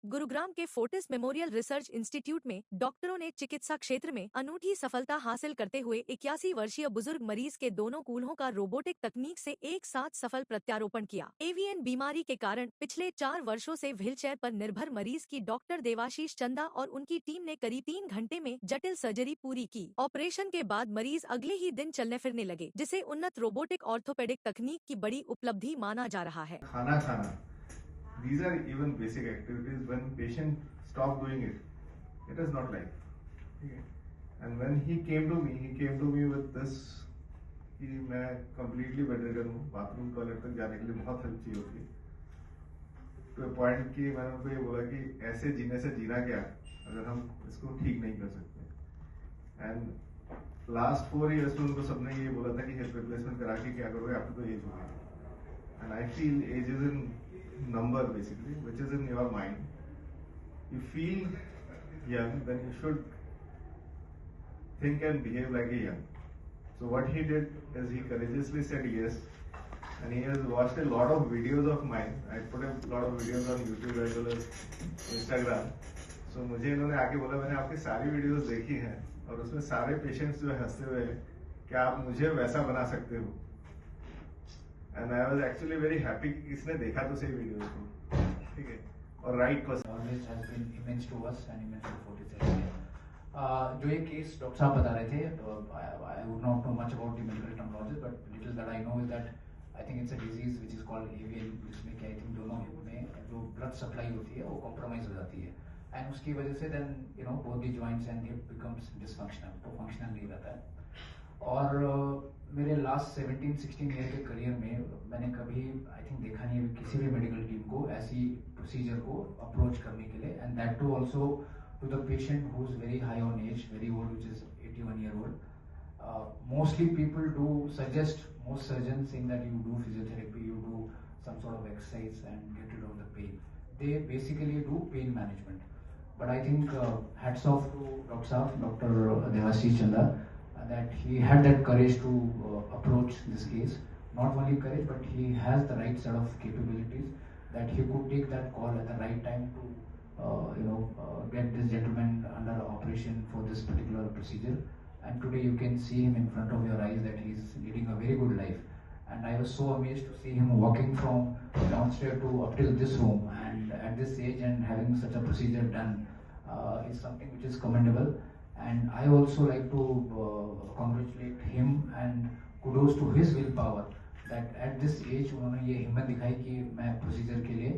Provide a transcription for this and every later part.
गुरुग्राम के Fortis memorial research institute में डॉक्टरों ने चिकित्सा क्षेत्र में अनूठी सफलता हासिल करते हुए 81 वर्षीय बुजुर्ग मरीज के दोनों कूल्हों का रोबोटिक तकनीक से एक साथ सफल प्रत्यारोपण किया। एवियन बीमारी के कारण पिछले 4 वर्षों से व्हीलचेयर पर निर्भर मरीज की डॉक्टर देवाशीष चंदा और उनकी टीम ने करीब 3 घंटे में जटिल सर्जरी पूरी की। ऑपरेशन के बाद मरीज अगले ही दिन चलने फिरने लगे, जिसे उन्नत रोबोटिक ऑर्थोपेडिक तकनीक की बड़ी उपलब्धि माना जा रहा है। खाना खाना, these are even basic activities. When patient stop doing it, it is not life. Okay. And when he came to me with this कि मैं completely bedridden हूँ, बाथरूम टॉयलेट तक जाने के लिए बहुत हेल्प चाहिए होती है। तो पॉइंट कि मैंने उनको ये बोला कि ऐसे जीने से जीना क्या अगर हम इसको ठीक नहीं कर सकते। एंड लास्ट 4 years में उनको सबने ये बोला था कि हिप रिप्लेसमेंट करा के क्या करोगे, आपको तो एज हो गई। And I feel age is in number basically, which is in your mind. You feel young, then you should think and behave like a young. So what he did is he courageously said yes, and he has watched a lot of videos of mine. I put a lot of videos on YouTube as well as Instagram. So मुझे इन्होंने आके बोला मैंने आपकी सारी videos देखी हैं और उसमें सारे पेशेंट्स जो है हंसते हुए हैं कि आप मुझे वैसा बना सकते हो। And I was actually very happy कि किसने देखा तो सही वीडियोस को, ठीक है, और right person. Always has been immense to us and immense to Fortis healthcare. जो ये केस डॉक्टर साहब बता रहे थे, I would not know much about the medical terminology, but little that I know is that I think it's a disease which is called AVL, जिसमें क्या I think दोनों hip में जो blood supply होती है वो compromise हो जाती है, and उसकी वजह से then both the joints and hip becomes dysfunctional, तो functional नहीं रहता है। और मेरे लास्ट 17-16 ईयर के करियर में मैंने कभी आई थिंक देखा नहीं है किसी भी मेडिकल टीम को ऐसी प्रोसीजर को अप्रोच करने के लिए, and that too also to the patient who is very high on age, very old, which is 81 year old. Mostly people do suggest, most surgeons saying that you do physiotherapy, you do some sort of exercise and get rid of the pain. They basically do pain management. But I think hats off to Dr. Saab, Dr. Devashish Chanda, that he had that courage to approach this case. Not only courage, but he has the right set of capabilities that he could take that call at the right time to get this gentleman under operation for this particular procedure. And today you can see him in front of your eyes that he is leading a very good life. And I was so amazed to see him walking from downstairs to up till this room, and at this age and having such a procedure done is something which is commendable. And I also like to congratulate him and kudos to his willpower that at this age उन्होंने ये हिम्मत दिखाई कि मैं procedure के लिए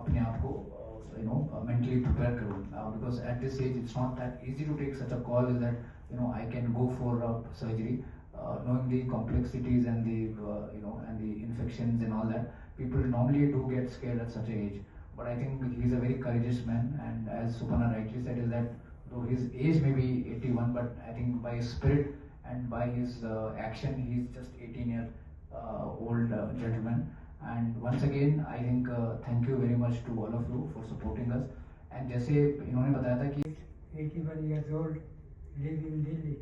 अपने आप को mentally prepare करूँ, because at this age it's not that easy to take such a call is that I can go for a surgery, knowing the complexities and the and the infections and all that. People normally do get scared at such an age, but I think he's a very courageous man, and as Suparna rightly said is that though his age may be 81, but I think by his spirit and by his action, he's just 18-year old gentleman. And once again, I think thank you very much to all of you for supporting us. And जैसे इन्होंने बताया था कि 81 years old, live in Delhi.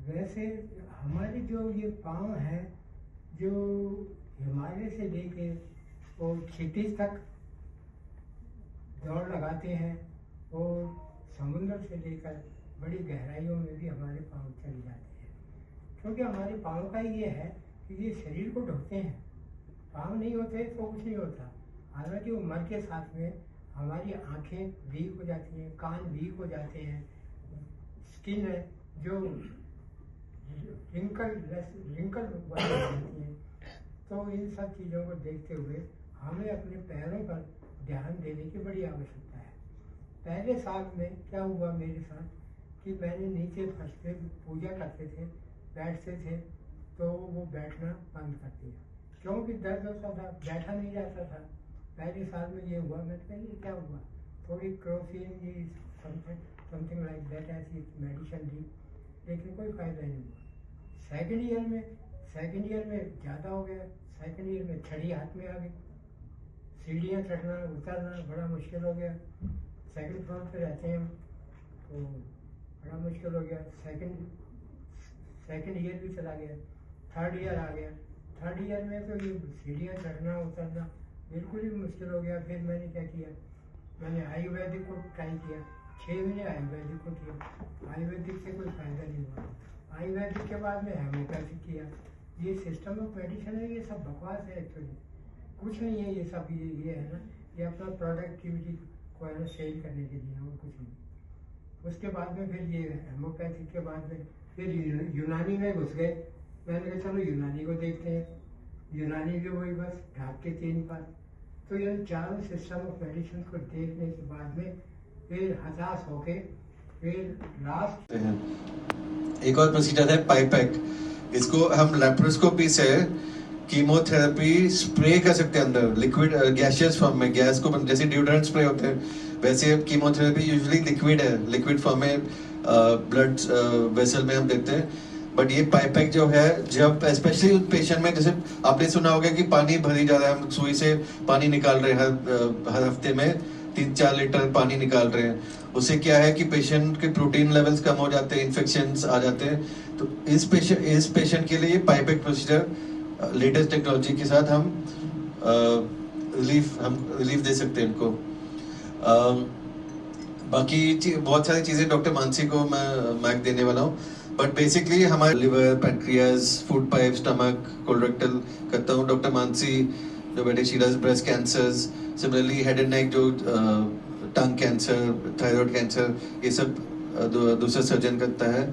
वैसे हमारे जो ये पाँव है, जो हिमालय से लेके और क्षितिज तक दौड़ लगाते हैं और समुद्र से लेकर बड़ी गहराइयों में भी हमारे पाँव चले जाते हैं, क्योंकि हमारे पाँव का ये है कि ये शरीर को ढकते हैं। पाँव नहीं होते तो कुछ नहीं होता। हालांकि उम्र के साथ में हमारी आंखें वीक हो जाती हैं, कान वीक हो जाते हैं, स्किन है जो रिंकल वाली जाती है। तो इन सब चीज़ों को देखते हुए हमें अपने पैरों पर ध्यान देने की बड़ी आवश्यकता है। पहले साल में क्या हुआ मेरे साथ कि मैंने नीचे फर्श पे पूजा करते थे, बैठते थे, तो वो बैठना बंद कर दिया क्योंकि दर्द होता था, बैठा नहीं जाता था। पहले साल में ये हुआ, मैंने कहा ये क्या हुआ, थोड़ी क्रोसिन ये समथिंग लाइक दैट ऐसी मेडिसिन दी, लेकिन कोई फ़ायदा नहीं हुआ। सेकेंड ईयर में ज़्यादा हो गया। सेकेंड ईयर में छड़ी हाथ में आ गई, सीढ़ियाँ चढ़ना उतरना बड़ा मुश्किल हो गया। सेकंड फ्लोर पे रहते हैं हम, तो बड़ा मुश्किल हो गया। सेकंड ईयर भी चला गया, थर्ड ईयर आ गया। थर्ड ईयर में तो ये सीढ़ियाँ चढ़ना उतरना बिल्कुल ही मुश्किल हो गया। फिर मैंने क्या किया, मैंने आयुर्वेदिक को ट्राई किया, 6 महीने आयुर्वेदिक को किया, आयुर्वेदिक से कोई फायदा नहीं हुआ। आयुर्वेदिक के बाद में होम्योपैथिक किया। ये सिस्टम ऑफ मेडिसिन है, ये सब बकवास है एक्चुअली, कुछ नहीं है ये सब। ये है ना, ये अपना प्रोडक्टिविटी को है ना सेल करने के लिए और कुछ नहीं। उसके बाद में फिर ये होम्योपैथिक के बाद में फिर यूनानी में घुस गए। मैंने कहा चलो यूनानी को देखते हैं। यूनानी भी वही बस ढाक के 3 पात। तो ये चारों सिस्टम ऑफ मेडिसिन को देखने के बाद में फिर हताश होके फिर लास्ट एक और प्रोसीजर है पाइपैक। इसको हम लेप्रोस्कोपी से कीमोथेरेपी स्प्रे कर सकते हैं अंदर लिक्विड गैसियस फॉर्म में। गैस को जैसे डिओड्रेंट स्प्रे होते हैं वैसे कीमोथेरेपी यूजुअली लिक्विड है, लिक्विड फॉर्म में ब्लड वेसल में हम देते हैं। बट ये पाइपैक जो है, जब स्पेशली उस पेशेंट में, जैसे आपने सुना होगा कि पानी भरी जा रहा है, हम सुई से पानी निकाल रहे हैं हर हफ्ते में 3-4 लीटर पानी निकाल रहे हैं। उससे क्या है कि पेशेंट के प्रोटीन लेवल्स कम हो जाते हैं, इन्फेक्शंस आ जाते हैं। तो इस पेशेंट के लिए पाइपैक प्रोसीजर लेटेस्ट टेक्नोलॉजी के साथ हम रिलीफ दे सकते हैं इनको। बाकी बहुत सारी चीज़ें डॉक्टर मानसी को मैं देने वाला हूँ। बट बेसिकली हमारे liver, pancreas, food pipe, stomach, colorectal करता हूँ। डॉक्टर मानसी जो बैठे, she does breast cancers, similarly head and neck, जो टंग कैंसर, थायराइड कैंसर, ये सब दूसरा सर्जन करता है।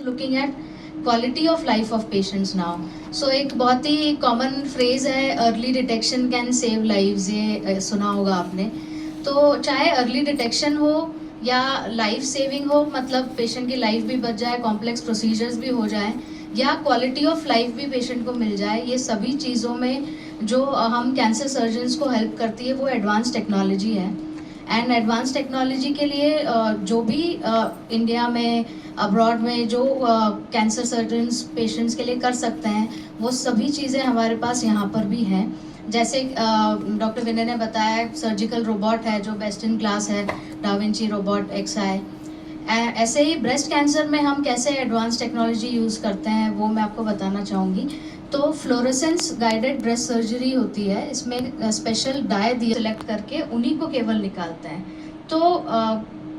Looking at quality of life of patients now. So एक बहुत ही कॉमन फ्रेज है, early detection can save lives, ये सुना होगा आपने। तो चाहे अर्ली डिटेक्शन हो या लाइफ सेविंग हो, मतलब पेशेंट की लाइफ भी बच जाए, कॉम्प्लेक्स प्रोसीजर्स भी हो जाए, या क्वालिटी ऑफ लाइफ भी पेशेंट को मिल जाए, ये सभी चीज़ों में जो हम कैंसर सर्जन्स को हेल्प करती है वो एडवांस टेक्नोलॉजी है। एंड एडवांस टेक्नोलॉजी के लिए जो भी इंडिया में, अब्रॉड में जो कैंसर सर्जन्स पेशेंट्स के लिए कर सकते हैं, वो सभी चीज़ें हमारे पास यहाँ पर भी हैं। जैसे डॉक्टर विनय ने बताया, सर्जिकल रोबोट है जो बेस्ट इन क्लास है, डाविंची रोबोट XI। ऐसे ही ब्रेस्ट कैंसर में हम कैसे एडवांस टेक्नोलॉजी यूज़ करते हैं वो मैं आपको बताना चाहूँगी। तो फ्लोरेसेंस गाइडेड ब्रेस्ट सर्जरी होती है, इसमें स्पेशल डाई दिए सेलेक्ट करके उन्हीं को केवल निकालते हैं। तो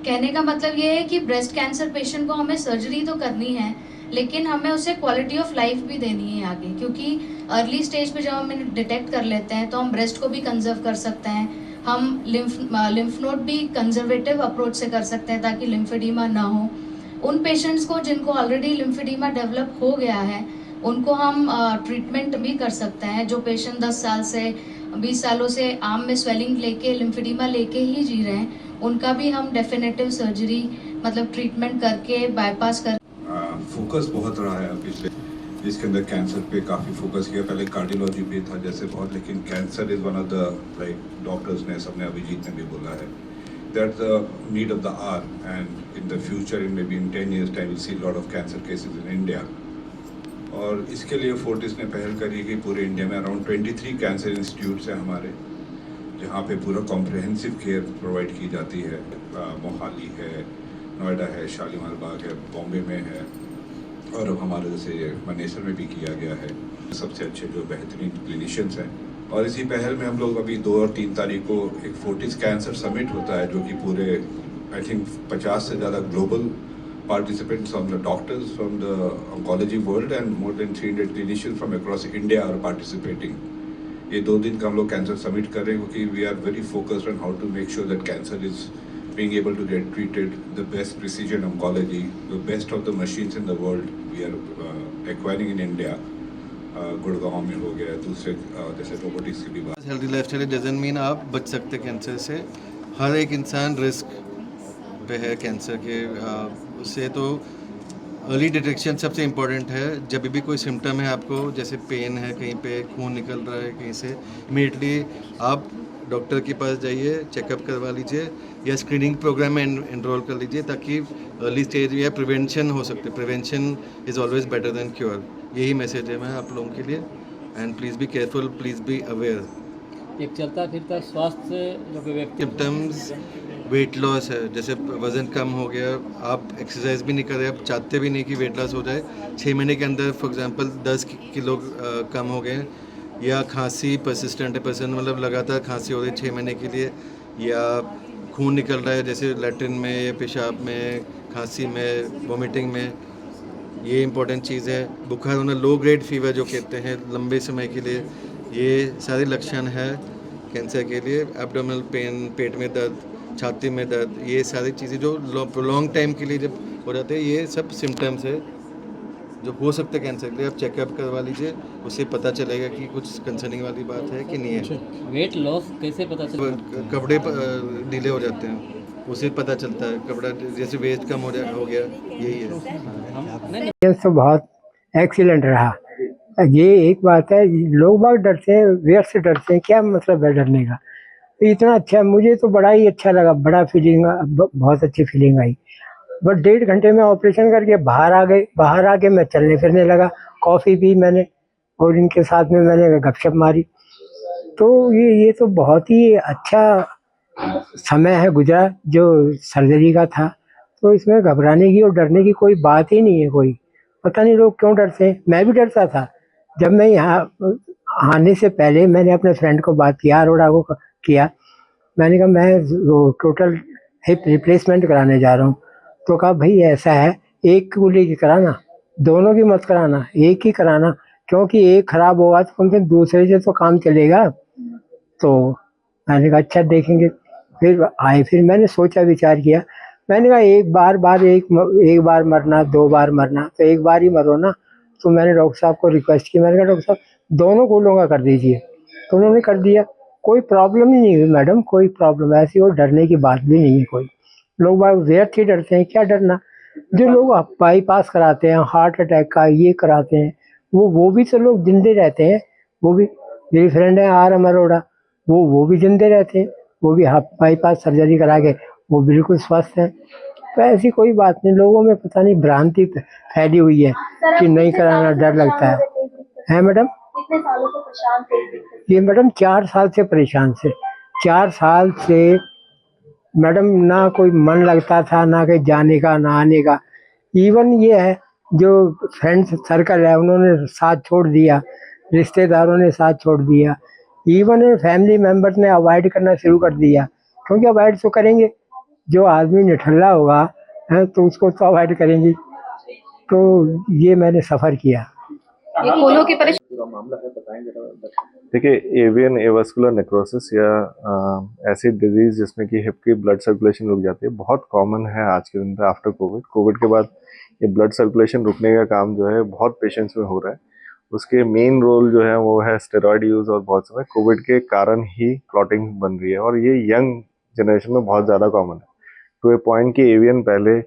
कहने का मतलब ये है कि ब्रेस्ट कैंसर पेशेंट को हमें सर्जरी तो करनी है, लेकिन हमें उसे क्वालिटी ऑफ लाइफ भी देनी है आगे, क्योंकि अर्ली स्टेज पे जब हम डिटेक्ट कर लेते हैं तो हम ब्रेस्ट को भी कंजर्व कर सकते हैं, हम लिम्फ नोड भी कंजर्वेटिव अप्रोच से कर सकते हैं ताकि लिम्फेडीमा ना हो। उन पेशेंट्स को जिनको ऑलरेडी लिम्फेडीमा डेवलप हो गया है उनको हम ट्रीटमेंट भी कर सकते हैं। जो पेशेंट 10 साल से 20 सालों से आर्म में स्वेलिंग लेके, लिम्फेडीमा लेके ही जी रहे हैं, उनका भी हम डेफिनेटिव सर्जरी मतलब ट्रीटमेंट करके बाईपास कर। फोकस बहुत रहा है पिछले, जिसके अंदर कैंसर पे काफ़ी फोकस किया। पहले कार्डियोलॉजी पे था जैसे बहुत, लेकिन cancer is one of the, like doctors ने, सबने, अभिजीत ने भी बोला है, that the need of the hour, and in the future, in maybe in 10 years time, will see lot of cancer cases in India. और इसके लिए फोर्टिस ने पहल करी कि पूरे इंडिया में अराउंड 23 कैंसर इंस्टीट्यूट्स हैं हमारे, जहाँ पे पूरा कॉम्प्रहेंसिव केयर प्रोवाइड की जाती है। मोहाली है, नोएडा है, शालीमार बाग है, बॉम्बे में है, और अब हमारे जैसे मनेसर में भी किया गया है। सबसे अच्छे जो बेहतरीन क्लिनिशियंस हैं। और इसी पहल में हम लोग अभी 2 और 3 तारीख को एक फोर्टिस कैंसर समिट होता है, जो कि पूरे आई थिंक 50 से ज़्यादा global participants from the doctors from the oncology world and more than 300 clinicians from across India are participating. ये 2 दिन का हम लोग कैंसर समिट कर रहे हैं क्योंकि we are very focused on how to make sure that cancer is being able to get treated, the best precision oncology, the best of the machines in the world we are acquiring in India. Gurgaon में हो गया, दूसरे जैसे robotics की भी बात। Healthy lifestyle doesn't mean आप बच सकते कैंसर से। हर एक इंसान रिस्क पे है कैंसर के, उससे तो अर्ली डिटेक्शन सबसे इम्पोर्टेंट है। जब भी कोई सिम्टम है आपको, जैसे पेन है, कहीं पे खून निकल रहा है कहीं से, इमीडिएटली आप डॉक्टर के पास जाइए, चेकअप करवा लीजिए या स्क्रीनिंग प्रोग्राम में एनरोल कर लीजिए, ताकि अर्ली स्टेज या प्रिवेंशन हो सकते। Prevention is always better than cure. यही मैसेज है मैं आप लोगों के लिए। And please be careful, please be aware. एक चलता फिरता स्वास्थ्य जो कि व्यक्ति सिम्टम्स वेट लॉस है, जैसे वज़न कम हो गया, आप एक्सरसाइज भी नहीं कर रहे, आप चाहते भी नहीं कि वेट लॉस हो जाए, 6 महीने के अंदर फॉर एग्जांपल 10 किलो कम हो गए, या खांसी परसिस्टेंट है, पर्सन मतलब लगातार खांसी हो रही है 6 महीने के लिए, या खून निकल रहा है जैसे लैट्रिन में या पेशाब में, खांसी में, वोमिटिंग में, ये इंपॉर्टेंट चीज़ है। बुखार होना, लो ग्रेड फीवर जो कहते हैं लंबे समय के लिए, ये सारे लक्षण है कैंसर के लिए। एब्डोमिनल पेन, पेट में दर्द, छाती में दर्द, ये सारी चीज़ें जो लॉन्ग टाइम के लिए जब हो जाते हैं, ये सब सिम्टम्स है जो हो सकते हैं कैंसर के लिए। आप चेकअप करवा लीजिए, उससे पता चलेगा कि कुछ कंसर्निंग वाली बात है कि नहीं है। वेट लॉस कैसे पता चलता? कपड़े ढीले हो जाते हैं, उससे पता चलता है। कपड़ा जैसे वेट कम हो गया, यही है। एक्सपीरियंस तो बहुत एक्सीलेंट रहा। ये एक बात है, लोग बाग डरते हैं, व्यर्थ से डरते हैं, क्या मतलब है डरने का। तो इतना अच्छा, मुझे तो बड़ा ही अच्छा लगा, बड़ा फीलिंग, बहुत अच्छी फीलिंग आई। बस 1.5 घंटे में ऑपरेशन करके बाहर आ गए। बाहर आके मैं चलने फिरने लगा, कॉफ़ी पी मैंने और इनके साथ में मैंने गपशप मारी। तो ये तो बहुत ही अच्छा समय है गुजरा जो सर्जरी का था। तो इसमें घबराने की और डरने की कोई बात ही नहीं है। कोई पता नहीं लोग क्यों डरते हैं, मैं भी डरता था। जब मैं यहाँ आने से पहले मैंने अपने फ्रेंड को बात किया, अरोड़ा को किया, मैंने कहा मैं वो टोटल हिप रिप्लेसमेंट कराने जा रहा हूँ। तो कहा भाई ऐसा है, एक गोली की कराना, दोनों की मत कराना, एक ही कराना, क्योंकि एक खराब होगा तो कम से कम दूसरे से तो काम चलेगा। तो मैंने कहा अच्छा देखेंगे। फिर आए, फिर मैंने सोचा विचार किया, मैंने कहा एक बार मरना, 2 बार मरना, तो एक बार ही मरो ना। तो मैंने डॉक्टर साहब को रिक्वेस्ट की, मैंने कहा डॉक्टर साहब दोनों गोलों का कर दीजिए। तो उन्होंने कर दिया, कोई प्रॉब्लम ही नहीं हुई मैडम, कोई प्रॉब्लम ऐसी और डरने की बात भी नहीं है कोई। लोग बाग व्यर्थ ही डरते हैं, क्या डरना। जो लोग बाईपास कराते हैं, हार्ट अटैक का ये कराते हैं, वो भी तो लोग जिंदे रहते हैं। वो भी, मेरी फ्रेंड है RM अरोड़ा, वो भी जिंदे रहते हैं, वो भी बाईपास सर्जरी करा के वो बिल्कुल स्वस्थ हैं। तो ऐसी कोई बात नहीं, लोगों में पता नहीं भ्रांति फैली हुई है कि नहीं कराना, डर लगता है मैडम। कितने सालों से परेशान थे? ये मैडम 4 साल से परेशान से, 4 साल से मैडम, ना कोई मन लगता था, ना कहीं जाने का, ना आने का। इवन ये है, जो फ्रेंड्स सर्कल है उन्होंने साथ छोड़ दिया, रिश्तेदारों ने साथ छोड़ दिया, इवन फैमिली मेम्बर्स ने अवॉइड करना शुरू कर दिया। क्योंकि अवॉइड तो करेंगे, जो आदमी निठल्ला होगा है तो उसको तो अवॉइड करेंगे। तो ये मैंने सफ़र किया। ये कोलों की परेशानी देखिए, एवियन एवास्कुलर नेक्रोसिस या ऐसी डिजीज जिसमें कि हिप की ब्लड सर्कुलेशन रुक जाती है, बहुत कॉमन है आज के दिन पे आफ्टर कोविड के बाद। ये ब्लड सर्कुलेशन रुकने का काम जो है बहुत पेशेंट्स में हो रहा है। उसके मेन रोल जो है वो है स्टेरॉयड यूज, और बहुत समय कोविड के कारण ही क्लॉटिंग बन रही है, और ये यंग जनरेशन में बहुत ज़्यादा कॉमन है। टू ए पॉइंट कि एवियन पहले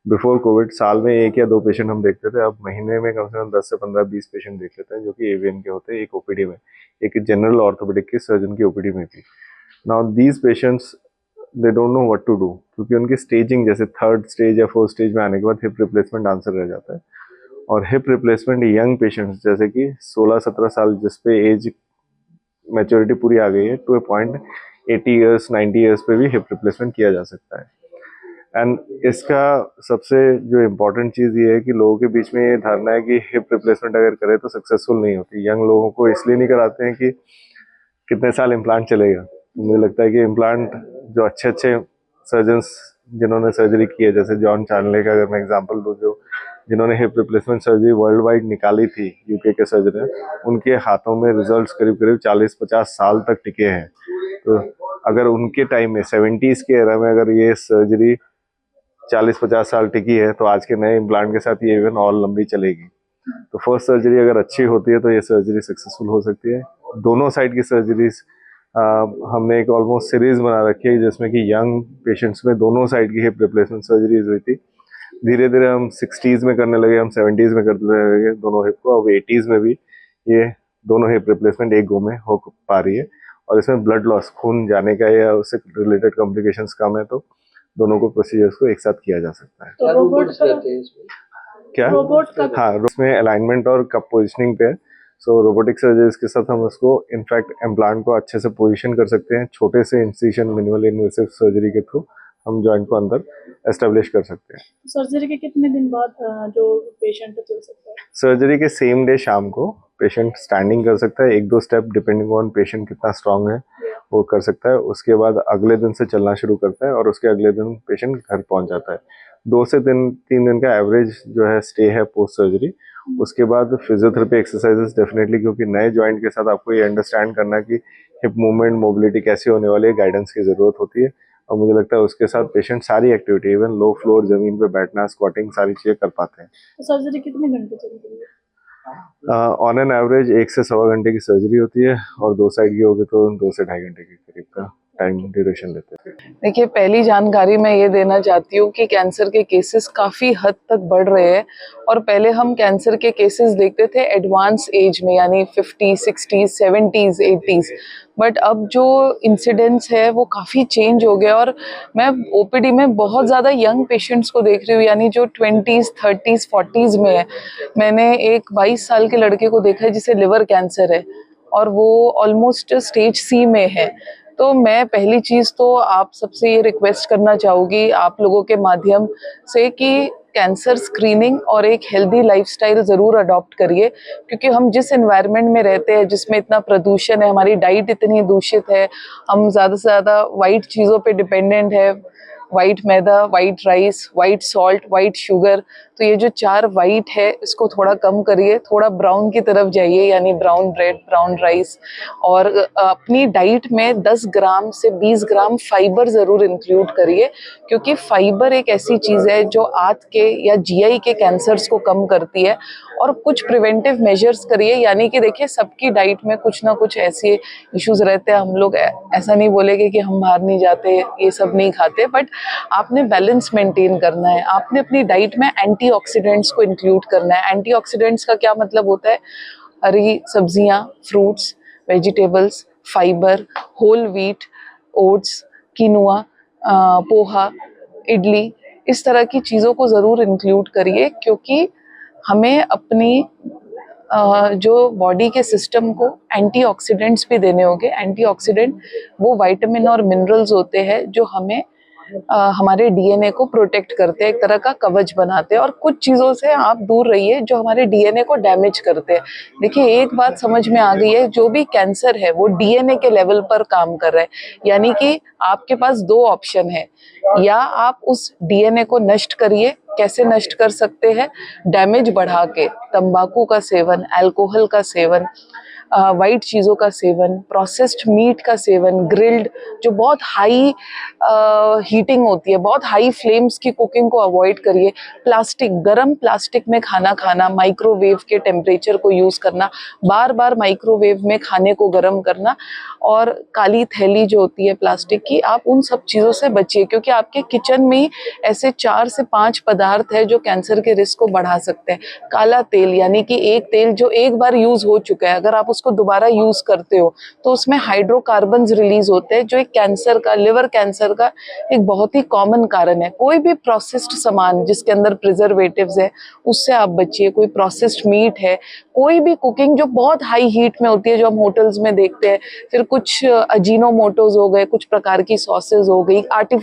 बिफोर कोविड साल में 1 या 2 पेशेंट हम देखते थे, अब महीने में कम से कम 10 से 15-20 पेशेंट देख लेते हैं जो कि एवियन के होते हैं एक ओपीडी में, एक जनरल ऑर्थोपेडिक के सर्जन की ओपीडी में भी। Now these patients they don't know what to do, क्योंकि उनकी स्टेजिंग जैसे 3rd स्टेज या 4th स्टेज में आने के बाद हिप रिप्लेसमेंट आंसर रह जाता है। और हिप रिप्लेसमेंट यंग पेशेंट्स जैसे कि 16-17 साल जिसपे एज मैच्योरिटी पूरी आ गई है, to a point 80 years 90 years पे भी हिप रिप्लेसमेंट किया जा सकता है। एंड इसका सबसे जो इम्पोर्टेंट चीज़ ये है कि लोगों के बीच में ये धारणा है कि हिप रिप्लेसमेंट अगर करें तो सक्सेसफुल नहीं होती। यंग लोगों को इसलिए नहीं कराते हैं कि कितने साल इम्प्लांट चलेगा। मुझे लगता है कि इम्प्लांट जो अच्छे सर्जन्स जिन्होंने सर्जरी की है, जैसे जॉन चार्नले का अगर मैं एग्जांपल दूँ, जो जिन्होंने hip replacement surgery world wide निकाली थी, यूके के सर्जन, उनके हाथों में रिजल्ट्स करीब 40-50 साल तक टिके हैं। तो अगर उनके टाइम में 70s के एरा में अगर ये सर्जरी 40-50 साल टिकी है, तो आज के नए इम्प्लांट के साथ ये इवन और लंबी चलेगी। तो फर्स्ट सर्जरी अगर अच्छी होती है तो ये सर्जरी सक्सेसफुल हो सकती है। दोनों साइड की सर्जरीज हमने एक ऑलमोस्ट सीरीज बना रखी है जिसमें कि यंग पेशेंट्स में दोनों साइड की हिप रिप्लेसमेंट सर्जरीज हुई थी। धीरे धीरे हम 60s में करने लगे, हम 70s में करने लगे दोनों हिप को, अब 80s में भी ये दोनों हिप रिप्लेसमेंट एक गो में हो पा रही है। और इसमें ब्लड लॉस, खून जाने का या उससे रिलेटेड कॉम्प्लिकेशंस कम है, तो दोनों को प्रोसीजर्स को एक साथ किया जा सकता है। तो रोबोट क्या? हाँ, उसमें अलाइनमेंट और कप पोजिशनिंग पे है। सो रोबोटिक सर्जरीज के साथ हम उसको इनफैक्ट इम्प्लांट को अच्छे से पोजीशन कर सकते हैं। छोटे से इंसिशन मिनिमल इन्वेसिव सर्जरी के थ्रू हम जॉइंट को अंदर एस्टेब्लिश कर सकते हैं। सर्जरी के कितने दिन बाद जो पेशेंट चल सकता है? सर्जरी के सेम डे शाम को पेशेंट स्टैंडिंग कर सकता है, 1-2 स्टेप डिपेंडिंग ऑन पेशेंट कितना स्ट्रांग है वो कर सकता है। उसके बाद अगले दिन से चलना शुरू करता है और उसके अगले दिन पेशेंट घर पहुंच जाता है। 2 से 3 दिन का एवरेज जो है स्टे है पोस्ट सर्जरी। उसके बाद फिजियोथेरेपी एक्सरसाइजेस डेफिनेटली, क्योंकि नए जॉइंट के साथ आपको ये अंडरस्टैंड करना कि हिप मूवमेंट मोबिलिटी कैसे होने वाली है, गाइडेंस की जरूरत होती है। और मुझे लगता है उसके साथ पेशेंट सारी एक्टिविटी, इवन लो फ्लोर जमीन पे बैठना, स्क्वाटिंग, सारी चीजें कर पाते हैं। सर्जरी कितने घंटे चलती है? ऑन एन एवरेज 1 से 1.25 घंटे की सर्जरी होती है और 2 साइड की होगी तो 2 से 2.5 घंटे के करीब का टाइम ड्यूरेशन लेते हैं। देखिए, पहली जानकारी मैं ये देना चाहती हूँ कि कैंसर के केसेस काफ़ी हद तक बढ़ रहे हैं और पहले हम कैंसर के केसेस देखते थे एडवांस एज में, यानी 50, 60, 70s, 80s, बट अब जो इंसिडेंस है वो काफ़ी चेंज हो गया और मैं ओपीडी में बहुत ज़्यादा यंग पेशेंट्स को देख रही हूँ, यानी जो 20s, 30s, 40s में है। मैंने एक 22 साल के लड़के को देखा है जिसे लिवर कैंसर है और वो ऑलमोस्ट स्टेज C में है। तो मैं पहली चीज़ तो आप सबसे ये रिक्वेस्ट करना चाहूँगी आप लोगों के माध्यम से कि कैंसर स्क्रीनिंग और एक हेल्दी लाइफस्टाइल ज़रूर अडॉप्ट करिए, क्योंकि हम जिस एनवायरनमेंट में रहते हैं जिसमें इतना प्रदूषण है, हमारी डाइट इतनी दूषित है, हम ज़्यादा से ज़्यादा वाइट चीज़ों पे डिपेंडेंट है, white maida, white rice, white salt, white sugar. तो ये जो 4 वाइट है इसको थोड़ा कम करिए, थोड़ा ब्राउन की तरफ जाइए, यानी ब्राउन ब्रेड, ब्राउन राइस, और अपनी डाइट में 10 ग्राम से 20 ग्राम फाइबर ज़रूर इंक्लूड करिए, क्योंकि फाइबर एक ऐसी चीज़ है जो आंत के या GI के कैंसर्स को कम करती है। और कुछ प्रिवेंटिव मेजर्स करिए, यानी कि देखिए सबकी डाइट में कुछ ना कुछ ऐसे इश्यूज रहते हैं। हम लोग ऐसा नहीं बोलेंगे कि हम बाहर नहीं जाते, ये सब नहीं खाते, बट आपने बैलेंस मेंटेन करना है। आपने अपनी डाइट में एंटीऑक्सीडेंट्स को इंक्लूड करना है। एंटीऑक्सीडेंट्स का क्या मतलब होता है? हरी सब्जियां, fruits, vegetables, fibre, whole wheat, oats, quinoa, poha, idli, इस तरह की चीज़ों को ज़रूर इंक्लूड करिए, क्योंकि हमें अपनी जो बॉडी के सिस्टम को एंटीऑक्सीडेंट्स भी देने होंगे। एंटीऑक्सीडेंट वो विटामिन और मिनरल्स होते हैं जो हमें हमारे DNA को प्रोटेक्ट करते हैं, एक तरह का कवच बनाते हैं। और कुछ चीज़ों से आप दूर रहिए जो हमारे DNA को डैमेज करते हैं। देखिए, एक बात समझ में आ गई है, जो भी कैंसर है वो DNA के लेवल पर काम कर रहा है, यानी कि आपके पास 2 ऑप्शन है, या आप उस DNA को नष्ट करिए। कैसे नष्ट कर सकते हैं? डैमेज बढ़ा के, तंबाकू का सेवन, अल्कोहल का सेवन, वाइट चीज़ों का सेवन, प्रोसेस्ड मीट का सेवन, ग्रिल्ड जो बहुत हाई हीटिंग होती है, बहुत हाई फ्लेम्स की कुकिंग को अवॉइड करिए। प्लास्टिक, गरम प्लास्टिक में खाना खाना, माइक्रोवेव के टेम्परेचर को यूज़ करना, बार बार माइक्रोवेव में खाने को गर्म करना, और काली थैली जो होती है प्लास्टिक की, आप उन सब चीज़ों से बचिए, क्योंकि आपके किचन में ही ऐसे 4 से 5 पदार्थ है जो कैंसर के रिस्क को बढ़ा सकते हैं। काला तेल, यानी कि एक तेल जो एक बार यूज़ हो चुका है, अगर आप उसको दोबारा यूज़ करते हो तो उसमें हाइड्रोकार्बन्स रिलीज होते हैं, जो एक कैंसर का, लिवर कैंसर का एक बहुत ही कॉमन कारण है। कोई भी प्रोसेस्ड सामान जिसके अंदर प्रिजर्वेटिव्स है उससे आप बचिए। कोई प्रोसेस्ड मीट है, कोई भी कुकिंग जो बहुत हाई हीट में होती है, जो हम होटल्स में देखते हैं, फिर कुछ अजीनोमोटोज हो गए, कुछ प्रकार की सॉसेज हो गई,